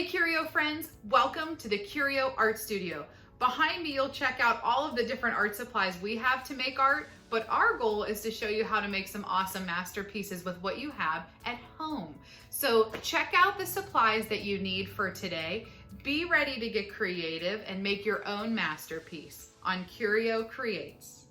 Curio friends, welcome to the Curio Art Studio. Behind me, you'll check out all of the different art supplies we have to make art, but our goal is to show you how to make some awesome masterpieces with what you have at home. So check out the supplies that you need for today. Be ready to get creative and make your own masterpiece on Curio Creates.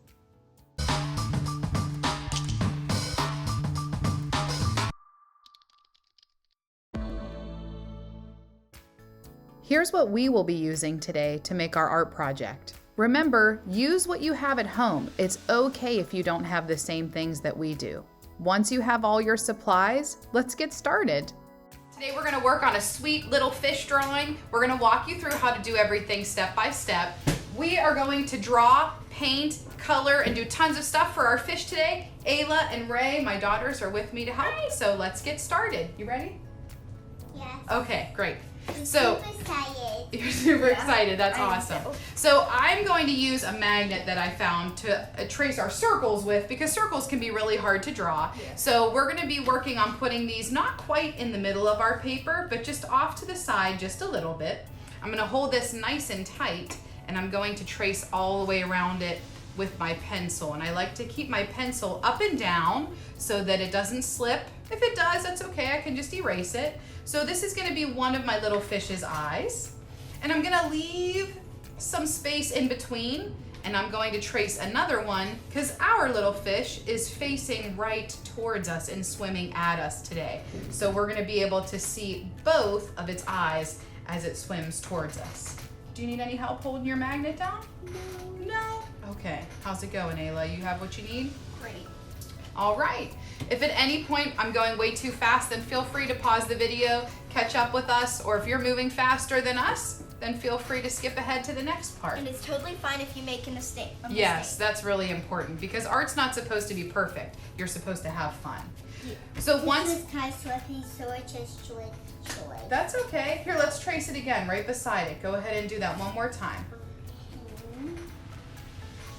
Here's what we will be using today to make our art project. Remember, use what you have at home. It's okay if you don't have the same things that we do. Once you have all your supplies, let's get started. Today we're gonna work on a sweet little fish drawing. We're gonna walk you through how to do everything step by step. We are going to draw, paint, color, and do tons of stuff for our fish today. Ayla and Ray, my daughters, are with me to help, so let's get started. You ready? Yes. Okay, great. I'm So super excited. you're super excited. That's awesome. So I'm going to use a magnet that I found to trace our circles with, because circles can be really hard to draw. Yeah. So we're going to be working on putting these not quite in the middle of our paper, but just off to the side just a little bit. I'm going to hold this nice and tight, and I'm going to trace all the way around it with my pencil. And I like to keep my pencil up and down so that it doesn't slip. If it does, that's okay. I can just erase it. So this is going to be one of my little fish's eyes. And I'm going to leave some space in between, and I'm going to trace another one because our little fish is facing right towards us and swimming at us today. So we're going to be able to see both of its eyes as it swims towards us. Do you need any help holding your magnet down? No? Okay. How's it going, Ayla? You have what you need? Great. All right. If at any point I'm going way too fast, then feel free to pause the video, catch up with us, or if you're moving faster than us, then feel free to skip ahead to the next part. And it's totally fine if you make a mistake. Yes, that's really important because art's not supposed to be perfect. You're supposed to have fun. Yeah. So once... This is kind of slippy, so it just joy. That's okay. Here, let's trace it again right beside it. Go ahead and do that one more time.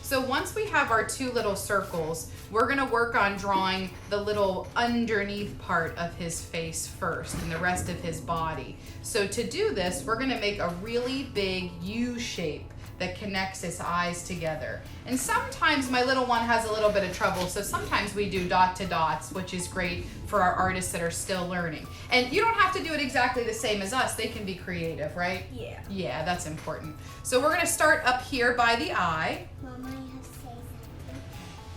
So once we have our two little circles, we're gonna work on drawing the little underneath part of his face first and the rest of his body. So to do this, we're gonna make a really big U shape that connects his eyes together. And sometimes my little one has a little bit of trouble, so sometimes we do dot to dots, which is great for our artists that are still learning. And you don't have to do it exactly the same as us. They can be creative, right? Yeah. Yeah, that's important. So we're gonna start up here by the eye. Mama, you have to say something.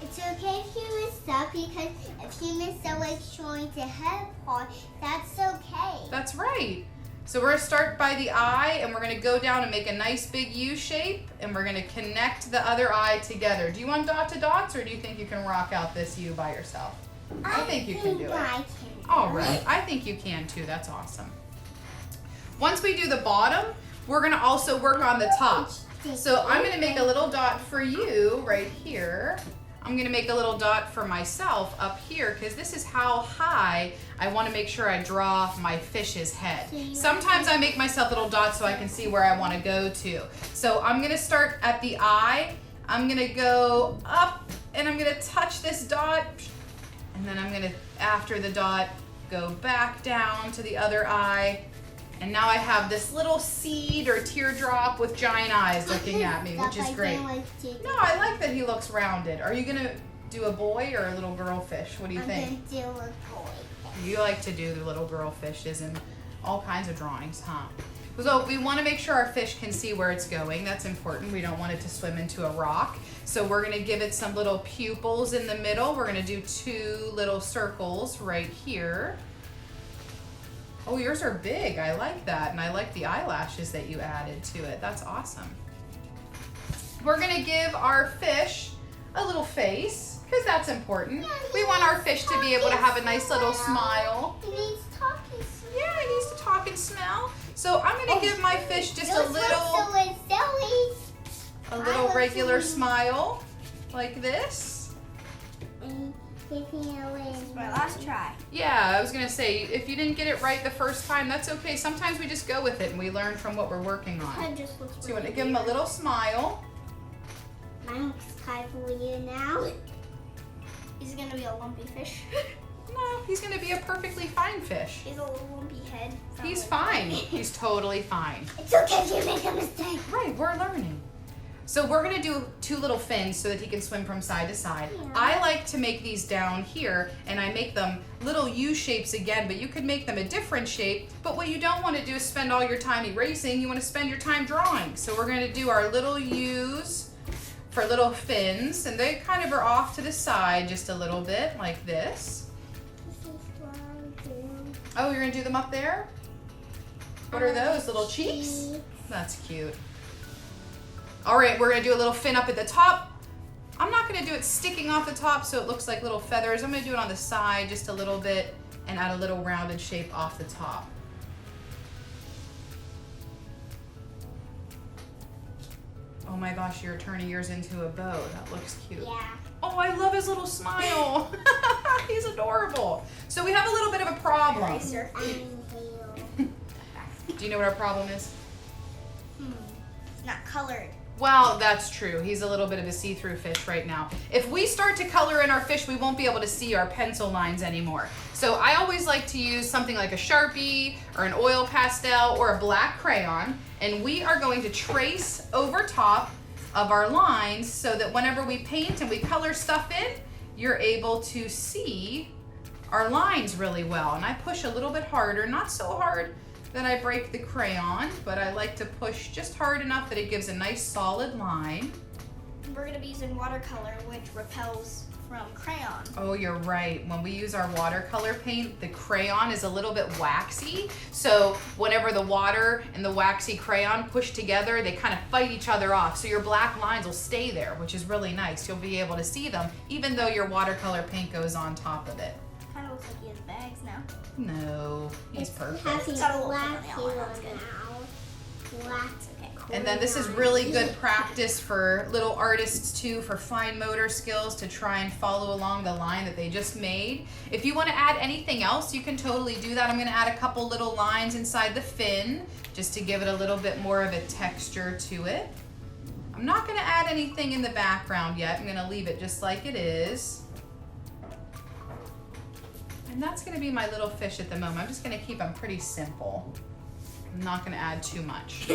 It's okay if you mess up, because if you mess up like showing the head part, that's okay. That's right. So we're gonna start by the eye, and we're gonna go down and make a nice big U shape, and we're gonna connect the other eye together. Do you want dot to dots, or do you think you can rock out this U by yourself? I think you can do it. I can. All right, I think you can too. That's awesome. Once we do the bottom, we're gonna also work on the top. So I'm gonna make a little dot for you right here. I'm gonna make a little dot for myself up here because this is how high I wanna make sure I draw my fish's head. Sometimes I make myself little dots so I can see where I wanna go to. So I'm gonna start at the eye. I'm gonna go up and I'm gonna touch this dot, and then I'm gonna, after the dot, go back down to the other eye. And now I have this little seed or teardrop with giant eyes looking at me, which is great. No, I like that he looks rounded. Are you gonna do a boy or a little girl fish? What do you think? I'm gonna do a boy. You like to do the little girl fishes and all kinds of drawings, huh? So we wanna make sure our fish can see where it's going. That's important. We don't want it to swim into a rock. So we're gonna give it some little pupils in the middle. We're gonna do two little circles right here. Oh, yours are big. I like that. And I like the eyelashes that you added to it. That's awesome. We're gonna give our fish a little face, because that's important. We want our fish to be able to have a nice little smile. He needs talking. Yeah, he needs to talk and smell. So I'm gonna give my fish just a little regular smile, like this. My last try. Yeah, I was gonna say, if you didn't get it right the first time, that's okay. Sometimes we just go with it and we learn from what we're working on. So you want to give him a little smile. Mine looks kind for you now. Is it gonna be a lumpy fish? No, he's gonna be a perfectly fine fish. He's a little lumpy head. He's fine. He's totally fine. It's okay if you make a mistake. Right, we're learning. So we're gonna do 2 little fins so that he can swim from side to side. Yeah. I like to make these down here, and I make them little U shapes again, but you could make them a different shape. But what you don't wanna do is spend all your time erasing, you wanna spend your time drawing. So we're gonna do our little U's for little fins, and they kind of are off to the side just a little bit, like this. Oh, you're gonna do them up there? What are those, little cheeks? That's cute. All right, we're gonna do a little fin up at the top. I'm not gonna do it sticking off the top so it looks like little feathers. I'm gonna do it on the side just a little bit and add a little rounded shape off the top. Oh my gosh, you're turning yours into a bow. That looks cute. Yeah. Oh, I love his little smile. He's adorable. So we have a little bit of a problem. Eraser. Do you know what our problem is? It's not colored. Well, that's true. He's a little bit of a see-through fish right now. If we start to color in our fish, we won't be able to see our pencil lines anymore. So I always like to use something like a Sharpie or an oil pastel or a black crayon, and we are going to trace over top of our lines so that whenever we paint and we color stuff in, you're able to see our lines really well. And I push a little bit harder, not so hard that I break the crayon, but I like to push just hard enough that it gives a nice solid line. We're gonna be using watercolor, which repels from crayon. Oh, you're right. When we use our watercolor paint, the crayon is a little bit waxy. So whenever the water and the waxy crayon push together, they kind of fight each other off. So your black lines will stay there, which is really nice. You'll be able to see them, even though your watercolor paint goes on top of it. Kind of looks like he has bags now. No, he's perfect. Got a little thing on the outline, that's good. And then this is really good practice for little artists too, for fine motor skills, to try and follow along the line that they just made. If you want to add anything else, you can totally do that. I'm going to add a couple little lines inside the fin just to give it a little bit more of a texture to it. I'm not going to add anything in the background yet. I'm going to leave it just like it is. And that's going to be my little fish at the moment. I'm just going to keep them pretty simple. I'm not going to add too much.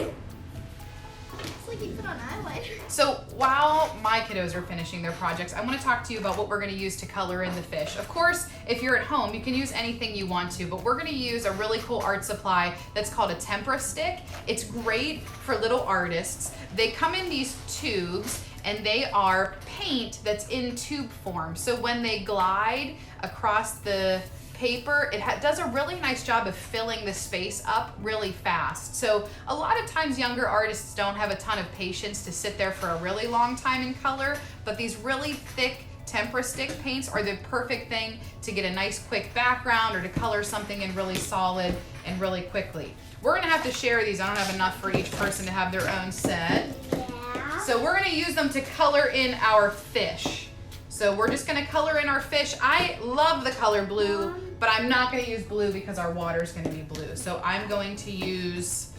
It's like you put on eyeliner. So while my kiddos are finishing their projects, I want to talk to you about what we're going to use to color in the fish. Of course, if you're at home, you can use anything you want to, but we're going to use a really cool art supply that's called a tempera stick. It's great for little artists. They come in these tubes, and they are paint that's in tube form. So when they glide across the paper, it does a really nice job of filling the space up really fast. So a lot of times younger artists don't have a ton of patience to sit there for a really long time in color, but these really thick tempera stick paints are the perfect thing to get a nice quick background or to color something in really solid and really quickly. We're gonna have to share these. I don't have enough for each person to have their own set. Yeah. So we're gonna use them to color in our fish. So we're just gonna color in our fish. I love the color blue, but I'm not gonna use blue because our water's gonna be blue. So I'm going to use,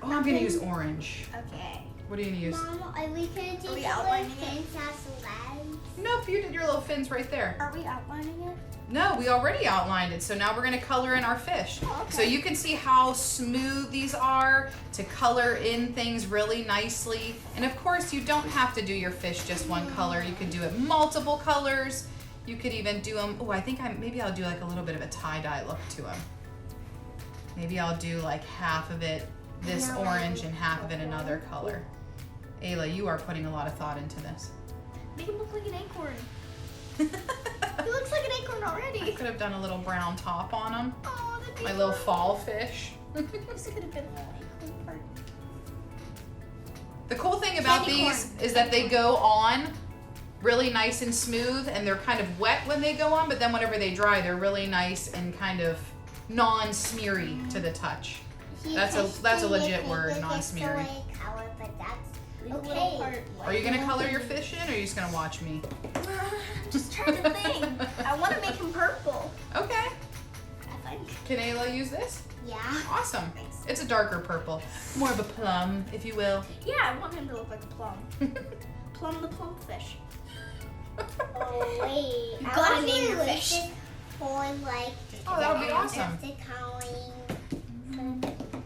I'm gonna use orange. Okay. What are you gonna use? Mom, are we gonna do Are we the outlining little fins as legs? Nope, you did your little fins right there. Are we outlining it? No, we already outlined it. So now we're gonna color in our fish. Oh, okay. So you can see how smooth these are to color in things really nicely. And of course, you don't have to do your fish just one color. You could do it multiple colors. You could even do them, oh, I think maybe I'll do like a little bit of a tie-dye look to them. Maybe I'll do like half of it this orange and half of it another color. Ayla, you are putting a lot of thought into this. Make him look like an acorn. He looks like an acorn already. I could have done a little brown top on him. Oh, that'd be My little fall fish. This could have been an acorn part. The cool thing about Candy these corn. is that they go on really nice and smooth, and they're kind of wet when they go on, but then whenever they dry, they're really nice and kind of non-smeary to the touch. That's a legit word, non-smeary. Okay. Are you gonna color your fish in, or are you just gonna watch me? Just trying to think. I want to make him purple. Okay. I think. Can Ayla use this? Yeah. Awesome. It's a darker purple. More of a plum, if you will. Yeah, I want him to look like a plum. Plum the plump fish. Oh, wait. You gotta name your like fish. this for like Oh, that would be awesome. the coloring.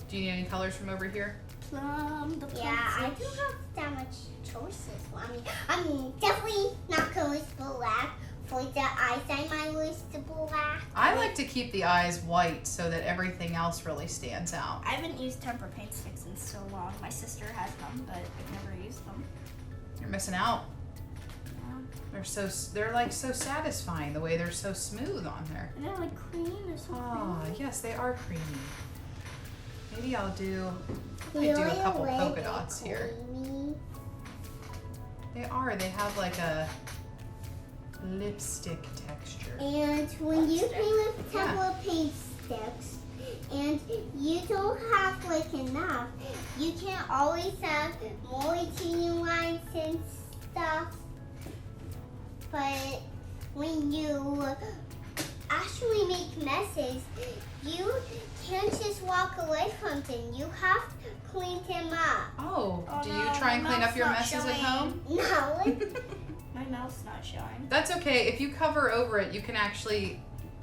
Do you need any colors from over here? Plum, the plum Yeah, I fish. don't have that much choices. Well, I'm definitely not going with black. For the eyes, I might use the black. I like to keep the eyes white so that everything else really stands out. I haven't used temper paint sticks in so long. My sister has them, but I've never used them. You're missing out. Yeah. They're like so satisfying the way they're so smooth on there. And they're like cream or something. Oh, yes, they are creamy. Maybe I'll do a Really couple like polka dots here. creamy. They have like a lipstick texture. And when you Lipstick. paint with Yeah. temper paint sticks, and you don't have like enough, you can always have more retaining lines and stuff. But when you actually make messes, you can't just walk away from them. You have to clean them up. Oh, Oh, do no, you try and my clean up mouth's your not messes at showing. home? No, My mouth's not showing. That's okay. If you cover over it, you can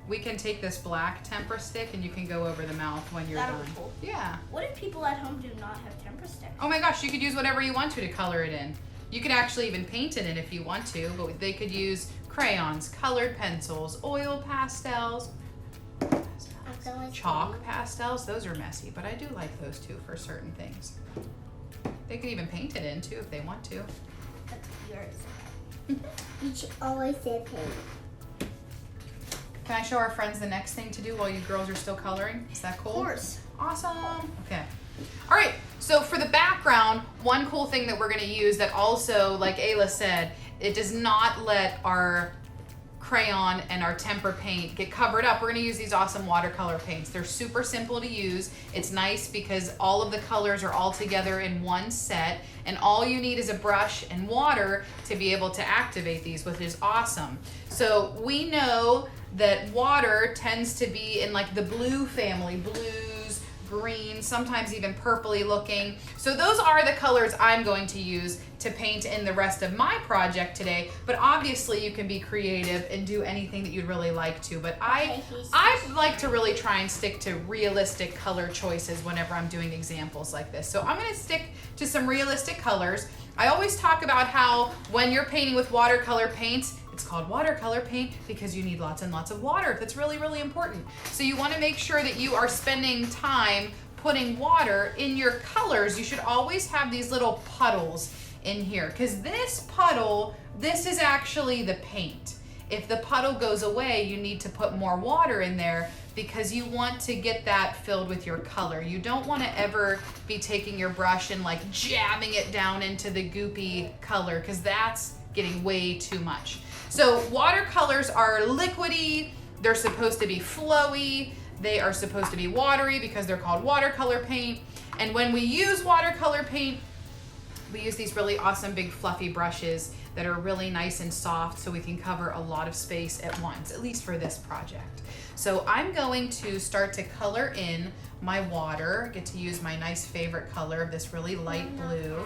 we can take this black temper stick and you can go over the mouth when you're That'll done. be cool. Yeah. What if people at home do not have temper sticks? Oh my gosh, you could use whatever you want to color it in. You could actually even paint it in if you want to, but they could use crayons, colored pencils, oil pastels, chalk pastels. Those are messy, but I do like those too for certain things. They could even paint it in too if they want to. That's yours. you should always say paint. Can I show our friends the next thing to do while you girls are still coloring? Is that cool? Of course. Awesome. Okay. All right. So for the background, one cool thing that we're going to use that also, like Ayla said, it does not let our crayon and our temper paint get covered up. We're going to use these awesome watercolor paints. They're super simple to use. It's nice because all of the colors are all together in one set, and all you need is a brush and water to be able to activate these, which is awesome. So we know that water tends to be in like the blue family, blues, green, sometimes even purpley looking. So those are the colors I'm going to use to paint in the rest of my project today. But obviously you can be creative and do anything that you'd really like to. But I like to really try and stick to realistic color choices whenever I'm doing examples like this. So I'm gonna stick to some realistic colors. I always talk about how when you're painting with watercolor paints, it's called watercolor paint because you need lots and lots of water. That's really, really important. So you want to make sure that you are spending time putting water in your colors. You should always have these little puddles in here because this puddle, this is actually the paint. If the puddle goes away, you need to put more water in there because you want to get that filled with your color. You don't want to ever be taking your brush and like jamming it down into the goopy color because that's getting way too much. So watercolors are liquidy, they're supposed to be flowy, they are supposed to be watery because they're called watercolor paint. And when we use watercolor paint, we use these really awesome big fluffy brushes that are really nice and soft so we can cover a lot of space at once, at least for this project. So I'm going to start to color in my water, get to use my nice favorite color of this really light blue.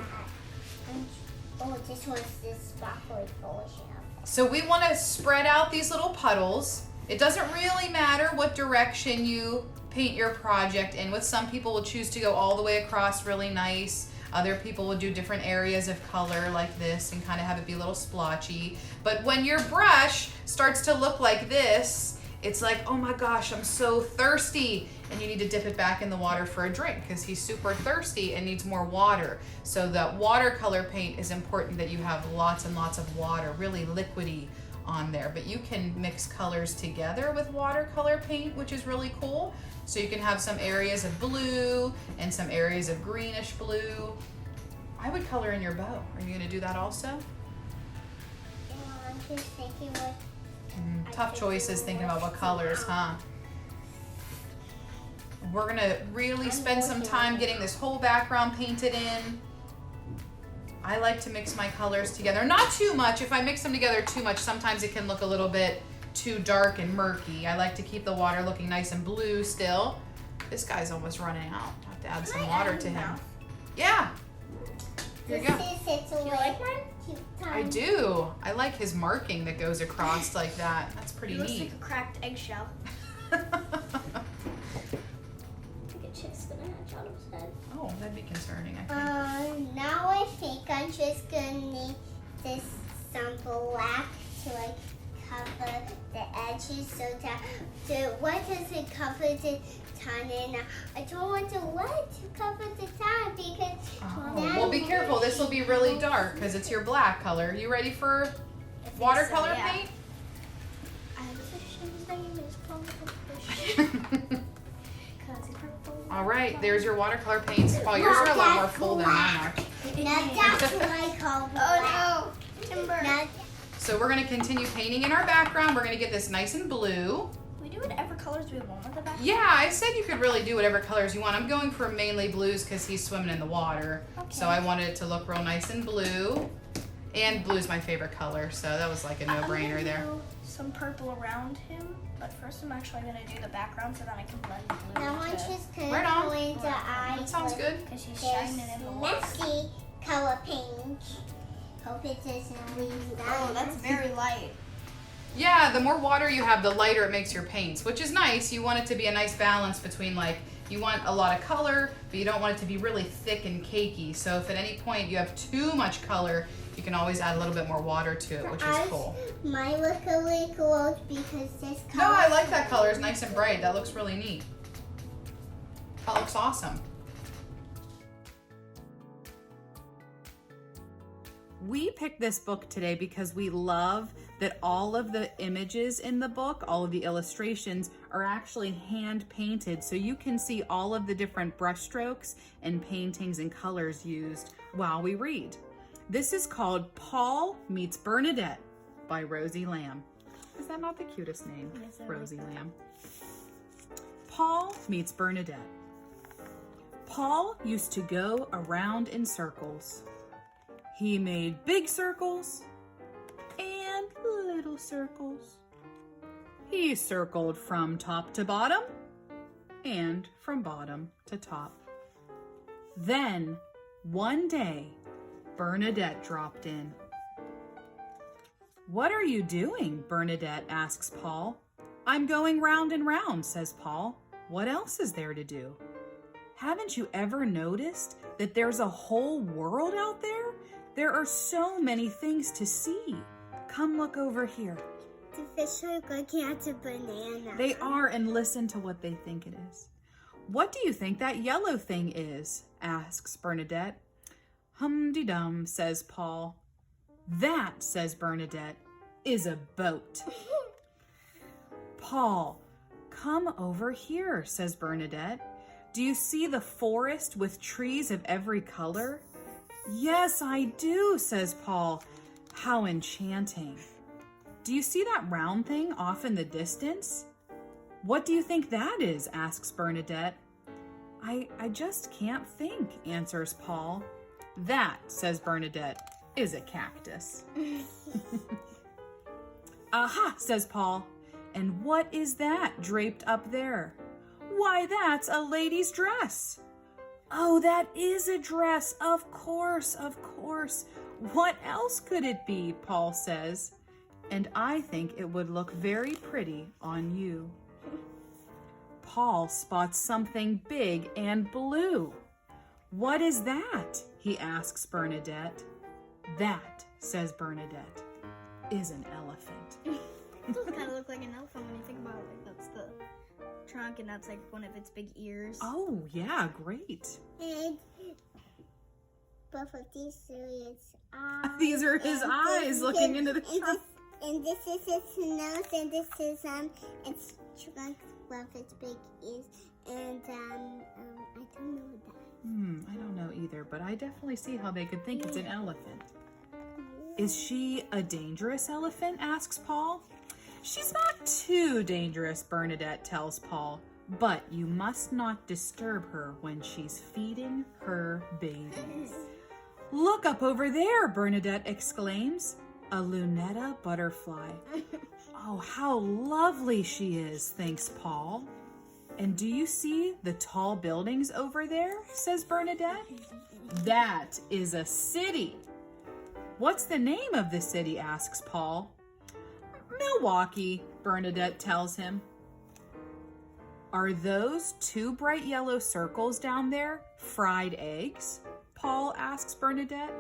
Oh, this one's this sparkly version. So we want to spread out these little puddles. It doesn't really matter what direction you paint your project in. With some people will choose to go all the way across really nice. Other people will do different areas of color like this and kind of have it be a little splotchy. But when your brush starts to look like this, it's like, oh my gosh, I'm so thirsty. And you need to dip it back in the water for a drink because he's super thirsty and needs more water. So the watercolor paint is important that you have lots and lots of water, really liquidy on there. But you can mix colors together with watercolor paint, which is really cool. So you can have some areas of blue and some areas of greenish blue. I would color in your bow. Are you gonna do that also? I'm just thinking what. Tough choices thinking about what colors, huh? We're gonna really spend some time getting this whole background painted in. I like to mix my colors together. Not too much. If I mix them together too much, sometimes it can look a little bit too dark and murky. I like to keep the water looking nice and blue still. This guy's almost running out. I have to add some water to him. Yeah. Here you go. It's a You like mine? cute I do. I like his marking that goes across like that. That's pretty He looks neat. like a cracked eggshell. I think a chick's gonna hatch out of his head. Oh, that'd be concerning, I think. Now I think I'm just gonna need this some black to like cover the edges so that the what does it cover the tan and I don't want the white to cover the tan because Oh, well, be careful. This will be really dark because it's your black color. You ready for watercolor so, yeah. paint? I have a fish and his name is Purple Fish. Cause he's purple. All right, there's your watercolor paints. Paul, yours are a lot more full than mine are. now that's what I call black. Oh no, timber. Now, So we're gonna continue painting in our background. We're gonna get this nice and blue. We do whatever colors we want with the background. Yeah, I said you could really do whatever colors you want. I'm going for mainly blues because he's swimming in the water. So I wanted it to look real nice and blue. And blue's my favorite color, so that was like a no-brainer I'm there. gonna do some purple around him, but first I'm actually gonna do the background so that I can blend the blue. now I'm just gonna Right on. go into eyes. That sounds good. Because he's This shining in the water. messy color paint. Hope it doesn't leave that. Oh, that's very light. Yeah, the more water you have, the lighter it makes your paints, which is nice. You want it to be a nice balance between like, you want a lot of color, but you don't want it to be really thick and cakey. So if at any point you have too much color, you can always add a little bit more water to it, which is cool. Might look a little close because this color. No, I like that color. It's nice and bright. That looks really neat. That looks awesome. We picked this book today because we love that all of the images in the book, all of the illustrations are actually hand painted. So you can see all of the different brush strokes and paintings and colors used while we read. This is called Paul Meets Bernadette by Rosie Lamb. Is that not the cutest name? Yes, I Rosie Lamb. Paul Meets Bernadette. Paul used to go around in circles. He made big circles and little circles. He circled from top to bottom and from bottom to top. Then, one day, Bernadette dropped in. "What are you doing?" Bernadette asks Paul. "I'm going round and round," says Paul. "What else is there to do?" "Haven't you ever noticed that there's a whole world out there? There are so many things to see. Come look over here." The fish are looking at the banana. They are, and listen to what they think it is. "What do you think that yellow thing is?" asks Bernadette. "Hum-de-dum," says Paul. "That," says Bernadette, "is a boat." "Paul, come over here," says Bernadette. "Do you see the forest with trees of every color?" "Yes, I do," says Paul. "How enchanting." "Do you see that round thing off in the distance?" "What do you think that is?" asks Bernadette. I just can't think," answers Paul. "That," says Bernadette, "is a cactus." "Aha," says Paul. "And what is that draped up there?" "Why, that's a lady's dress." "Oh, that is a dress. Of course, of course. What else could it be?" Paul says. "And I think it would look very pretty on you." Paul spots something big and blue. "What is that?" he asks Bernadette. "That," says Bernadette, "is an elephant." It does kind of look like an elephant when you think about it. Like that's the trunk and that's like one of its big ears. Oh, yeah, great. And both of these are his eyes. These are his And eyes this looking is- into the and trunk. And this is its nose, and this is its trunk, both its big ears, and I don't know that. I don't know either, but I definitely see how they could think it's an elephant. "Is she a dangerous elephant?" asks Paul. "She's not too dangerous," Bernadette tells Paul, "but you must not disturb her when she's feeding her babies." "Look up over there," Bernadette exclaims. "A Lunetta butterfly." "Oh, how lovely she is," thinks Paul. "And do you see the tall buildings over there?" says Bernadette. "That is a city." What's the name of the city? Asks Paul. Milwaukee, Bernadette tells him. Are those 2 bright yellow circles down there fried eggs? Paul asks Bernadette.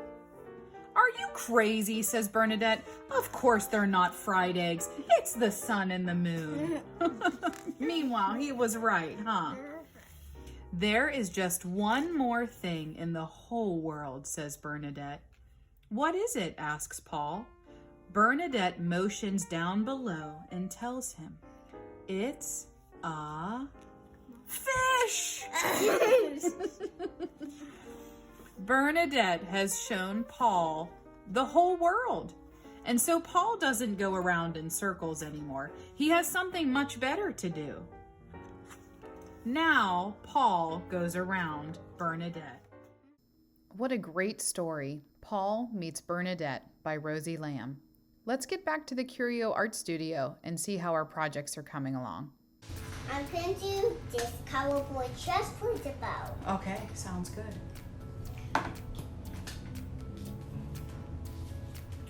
Are you crazy? Says Bernadette. Of course they're not fried eggs. It's the sun and the moon. Meanwhile, he was right, huh? There is just one more thing in the whole world, says Bernadette. What is it? Asks Paul. Bernadette motions down below and tells him, it's a fish! Bernadette has shown Paul the whole world. And so Paul doesn't go around in circles anymore. He has something much better to do. Now Paul goes around Bernadette. What a great story. Paul Meets Bernadette by Rosie Lamb. Let's get back to the Curio Art Studio and see how our projects are coming along. I'm going to do this color board just for the bow. Okay, sounds good.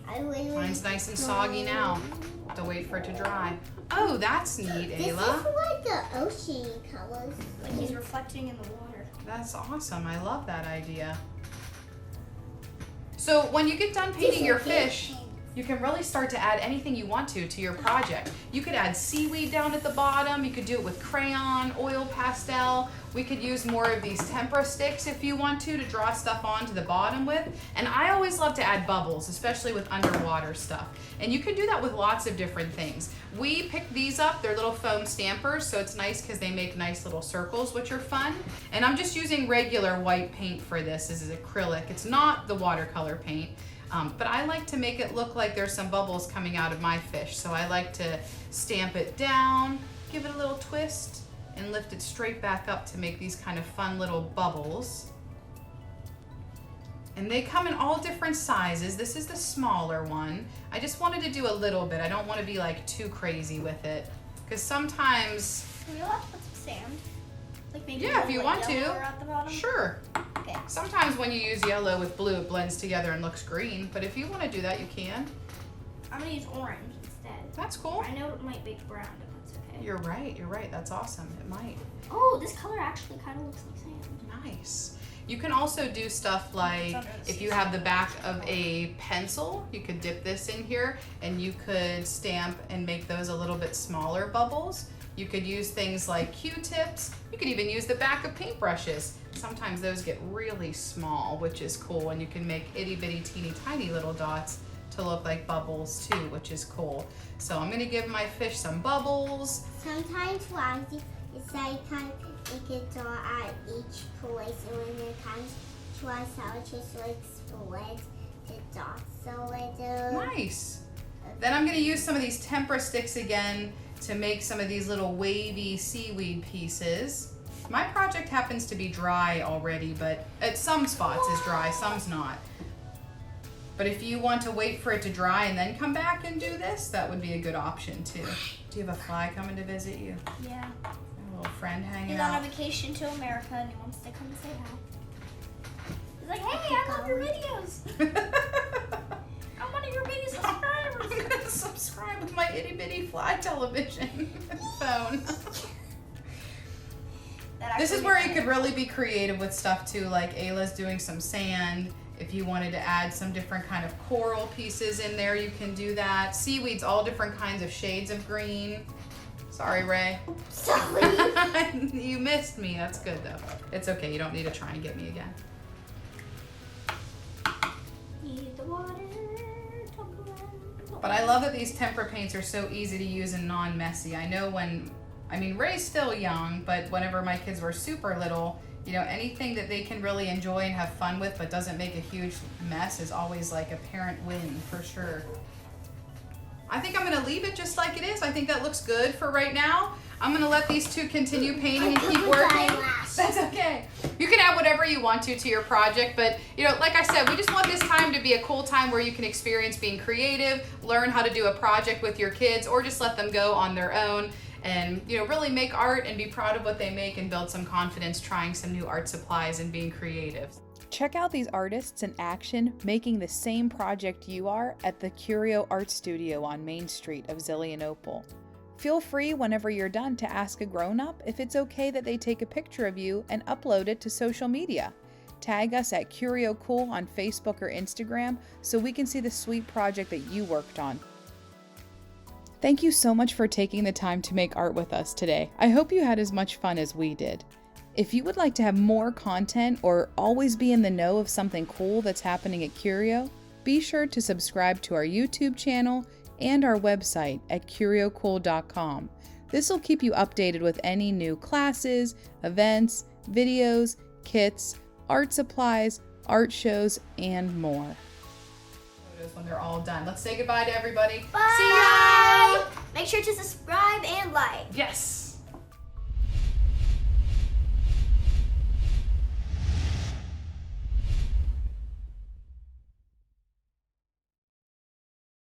Mine's nice and soggy now. Have to wait for it to dry. Oh, that's neat, This is Ayla. like the ocean colors. Like he's reflecting in the water. That's awesome. I love that idea. So when you get done painting your fish, you can really start to add anything you want to your project. You could add seaweed down at the bottom. You could do it with crayon, oil pastel. We could use more of these tempera sticks if you want to draw stuff onto the bottom with. And I always love to add bubbles, especially with underwater stuff. And you can do that with lots of different things. We picked these up. They're little foam stampers, so it's nice because they make nice little circles, which are fun. And I'm just using regular white paint for this. This is acrylic. It's not the watercolor paint. But I like to make it look like there's some bubbles coming out of my fish. So I like to stamp it down, give it a little twist, and lift it straight back up to make these kind of fun little bubbles. And they come in all different sizes. This is the smaller one. I just wanted to do a little bit. I don't want to be like too crazy with it. Because sometimes... Can we allowed to put some sand? Like maybe Yeah, if you want to. At the bottom? Sure. Okay. Sometimes when you use yellow with blue, it blends together and looks green. But if you want to do that, you can. I'm going to use orange instead. That's cool. I know it might make brown, but that's okay. You're right. You're right. That's awesome. It might. Oh, this color actually kind of looks like sand. Nice. You can also do stuff like if you have the back of a pencil, you could dip this in here and you could stamp and make those a little bit smaller bubbles. You could use things like Q-tips. You could even use the back of paintbrushes. Sometimes those get really small, which is cool, and you can make itty bitty teeny tiny little dots to look like bubbles too, which is cool. So I'm gonna give my fish some bubbles. Sometimes what I do is I kind of you can draw at each place, and when it comes to us, I'll just like split the dots a little. Nice. Then I'm gonna use some of these tempera sticks again to make some of these little wavy seaweed pieces. My project happens to be dry already, but at some spots is dry, some's not. But if you want to wait for it to dry and then come back and do this, that would be a good option too. Do you have a fly coming to visit you? Yeah. A little friend hanging He's out? on a vacation to America and he wants to come and say hi. He's like, hey, I love your videos. I'm one of your biggest subscribers. I'm gonna subscribe with my itty bitty fly television phone. This is where you could really be creative with stuff too, like Ayla's doing some sand. If you wanted to add some different kind of coral pieces in there, you can do that. Seaweed's all different kinds of shades of green. Sorry, Ray. Sorry. You missed me. That's good though. It's okay. You don't need to try and get me again. Need the water. But I love that these tempera paints are so easy to use and non-messy. I know Ray's still young, but whenever my kids were super little, you know, anything that they can really enjoy and have fun with but doesn't make a huge mess is always like a parent win for sure. I think I'm gonna leave it just like it is. I think that looks good for right now. I'm gonna let these two continue painting and keep working. That's okay. You can add whatever you want to your project, but you know, like I said, we just want this time to be a cool time where you can experience being creative, learn how to do a project with your kids, or just let them go on their own and, you know, really make art and be proud of what they make and build some confidence trying some new art supplies and being creative. Check out these artists in action making the same project you are at the Curio Art Studio on Main Street of Zillionople. Feel free whenever you're done to ask a grown-up if it's okay that they take a picture of you and upload it to social media. Tag us at Curio Cool on Facebook or Instagram so we can see the sweet project that you worked on. Thank you so much for taking the time to make art with us today. I hope you had as much fun as we did. If you would like to have more content or always be in the know of something cool that's happening at Curio, be sure to subscribe to our YouTube channel and our website at curiocool.com. This will keep you updated with any new classes, events, videos, kits, art supplies, art shows, and more. When they're all done. Let's say goodbye to everybody. Bye! See ya! Make sure to subscribe and like. Yes!